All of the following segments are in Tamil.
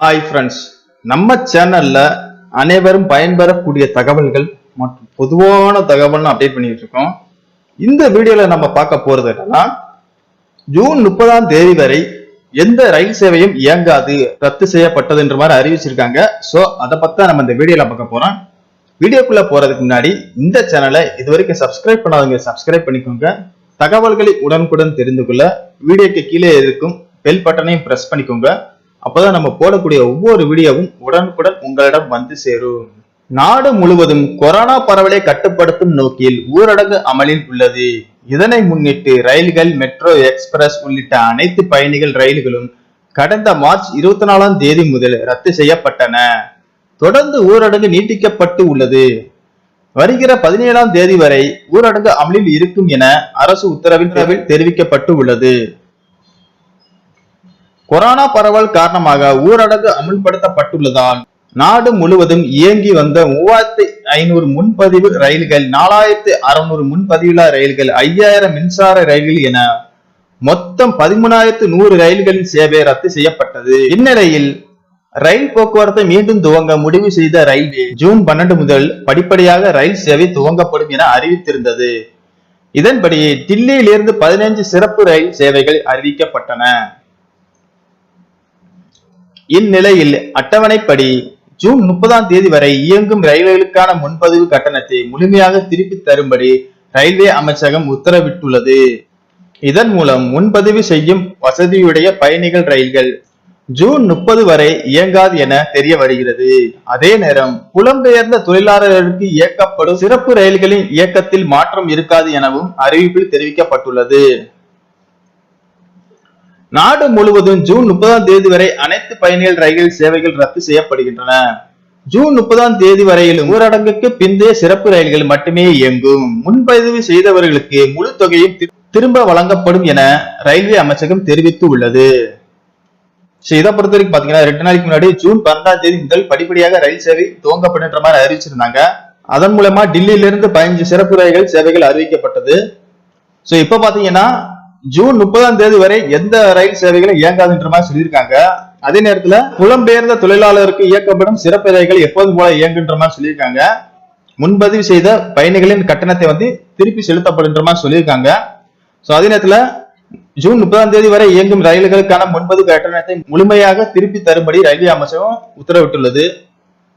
ஹாய் ஃப்ரெண்ட்ஸ், நம்ம சேனல்ல அனைவரும் பயன்பெறக்கூடிய தகவல்கள் மற்றும் பொதுவான தகவல் அப்டேட் பண்ணிட்டு இருக்கோம். இந்த வீடியோல நம்ம பார்க்க போறது என்னன்னா, ஜூன் 30ஆம் தேதி வரை எந்த ரயில் சேவையும் இயங்காது, ரத்து செய்யப்பட்டது என்ற மாதிரி அறிவிச்சிருக்காங்க. சோ அதை பத்தி நம்ம இந்த வீடியோல பார்க்க போறோம். வீடியோக்குள்ள போறதுக்கு முன்னாடி இந்த சேனலை இதுவரைக்கும் சப்ஸ்கிரைப் பண்ணாதவங்க சப்ஸ்கிரைப் பண்ணிக்கோங்க. தகவல்களை உடனுக்குடன் தெரிந்து கொள்ள வீடியோக்கு கீழே இருக்கும் பெல் பட்டனையும் பிரஸ் பண்ணிக்கோங்க. அப்பதான் நம்ம போடக்கூடிய ஒவ்வொரு வீடியோவும் உடனுக்குடன் உங்களிடம் வந்து சேரும். நாடு முழுவதும் கொரோனா பரவலை கட்டுப்படுத்தும் நோக்கில் ஊரடங்கு அமலில் உள்ளது. இதனை முன்னிட்டு ரயில்கள், மெட்ரோ, எக்ஸ்பிரஸ் உள்ளிட்ட அனைத்து பயணிகள் ரயில்களும் கடந்த மார்ச் 24ஆம் தேதி முதல் ரத்து செய்யப்பட்டன. தொடர்ந்து ஊரடங்கு நீட்டிக்கப்பட்டு உள்ளது. வருகிற 17ஆம் தேதி வரை ஊரடங்கு அமலில் இருக்கும் என அரசு உத்தரவில் தெரிவிக்கப்பட்டு உள்ளது. கொரோனா பரவல் காரணமாக ஊரடங்கு அமுல்படுத்தப்பட்டுள்ளதால் நாடு முழுவதும் இயங்கி வந்த 3500 முன்பதிவு ரயில்கள், 4600 முன்பதிவில்லா ரயில்கள், 5000 மின்சார ரயில்கள் என மொத்தம் 13100 ரயில்களின் சேவை ரத்து செய்யப்பட்டது. இந்நிலையில் ரயில் போக்குவரத்தை மீண்டும் துவங்க முடிவு செய்த ரயில்வே ஜூன் 12 முதல் படிப்படியாக ரயில் சேவை துவங்கப்படும் என அறிவித்திருந்தது. இதன்படி டில்லியிலிருந்து 15 சிறப்பு ரயில் சேவைகள் அறிவிக்கப்பட்டன. இந்நிலையில் அட்டவணைப்படி ஜூன் 30ஆம் தேதி வரை இயங்கும் ரயில்களுக்கான முன்பதிவு கட்டணத்தை முழுமையாக திருப்பி தரும்படி ரயில்வே அமைச்சகம் உத்தரவிட்டுள்ளது. இதன் மூலம் முன்பதிவு செய்யும் வசதியுடைய பயணிகள் ரயில்கள் ஜூன் 30 வரை இயங்காது என தெரிய வருகிறது. அதே நேரம் புலம்பெயர்ந்த தொழிலாளர்களுக்கு இயக்கப்படும் சிறப்பு ரயில்களின் இயக்கத்தில் மாற்றம் இருக்காது எனவும் அறிவிப்பில் தெரிவிக்கப்பட்டுள்ளது. நாடு முழுவதும் ஜூன் 30ஆம் தேதி வரை அனைத்து பயணிகள் ரயில் சேவைகள் ரத்து செய்யப்படுகின்றன. ஜூன் 30ஆம் தேதி வரையிலும் ஊரடங்குக்கு பிந்தைய சிறப்பு ரயில்கள் மட்டுமே இயங்கும். முன்பதிவு செய்தவர்களுக்கு முழு தொகையும் திரும்ப வழங்கப்படும் என ரயில்வே அமைச்சகம் தெரிவித்து உள்ளது. இதை பொறுத்த வரைக்கும் பாத்தீங்கன்னா 2 நாளைக்கு முன்னாடி ஜூன் 12ஆம் தேதி முதல் படிப்படியாக ரயில் சேவை துவங்கப்படுன்ற மாதிரி அறிவிச்சிருந்தாங்க. அதன் மூலமா டில்லியிலிருந்து 15 சிறப்பு ரயில்கள் சேவைகள் அறிவிக்கப்பட்டது. இப்ப பாத்தீங்கன்னா ஜூன் 30ஆம் தேதி வரை எந்த ரயில் சேவைகளும் இயங்காதுன்ற மாதிரி சொல்லியிருக்காங்க. அதே நேரத்துல புலம்பெயர்ந்த தொழிலாளருக்கு இயக்கப்படும் சிறப்பு ரயில்கள் எப்போதும் போல இயங்குன்ற மாதிரி சொல்லியிருக்காங்க. முன்பதிவு செய்த பயணிகளின் கட்டணத்தை திருப்பி செலுத்தப்படுன்ற மாதிரி சொல்லியிருக்காங்க. அதே நேரத்துல ஜூன் 30ஆம் தேதி வரை இயங்கும் ரயில்களுக்கான முன்பதிவு கட்டணத்தை முழுமையாக திருப்பி தரும்படி ரயில்வே அமைச்சகம் உத்தரவிட்டுள்ளது.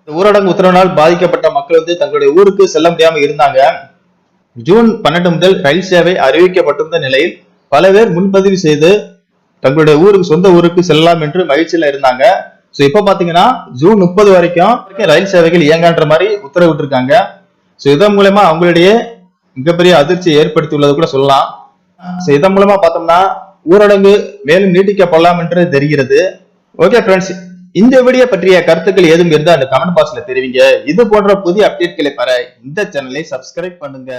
ஊரடங்கு உத்தரவினால் பாதிக்கப்பட்ட மக்கள் தங்களுடைய ஊருக்கு செல்ல முடியாம இருந்தாங்க. ஜூன் 12 முதல் ரயில் சேவை அறிவிக்கப்பட்டிருந்த நிலையில் பல பேர் முன்பதிவு செய்து தங்களுடைய ஊருக்கு, சொந்த ஊருக்கு செல்லலாம் என்று மகிழ்ச்சியில இருந்தாங்க. இப்ப பாத்தீங்கன்னா ஜூன் 30 வரைக்கும் ரயில் சேவைகள் இயங்கன்ற மாதிரி உத்தரவிட்டு இருக்காங்க. இதன் மூலமா அவங்களுடைய மிகப்பெரிய அதிர்ச்சியை ஏற்படுத்தி உள்ளது கூட சொல்லலாம். இதன் மூலமா பார்த்தோம்னா ஊரடங்கு மேலும் நீட்டிக்கப்படலாம் என்று தெரிகிறது. ஓகே ஃப்ரெண்ட்ஸ், இந்த வீடியோ பற்றிய கருத்துக்கள் ஏதும் இருந்தா அந்த கமெண்ட் பாக்ஸ்ல தெரிவிங்க. இது போன்ற புதிய அப்டேட்களை பெற இந்த சேனலை சப்ஸ்கிரைப் பண்ணுங்க.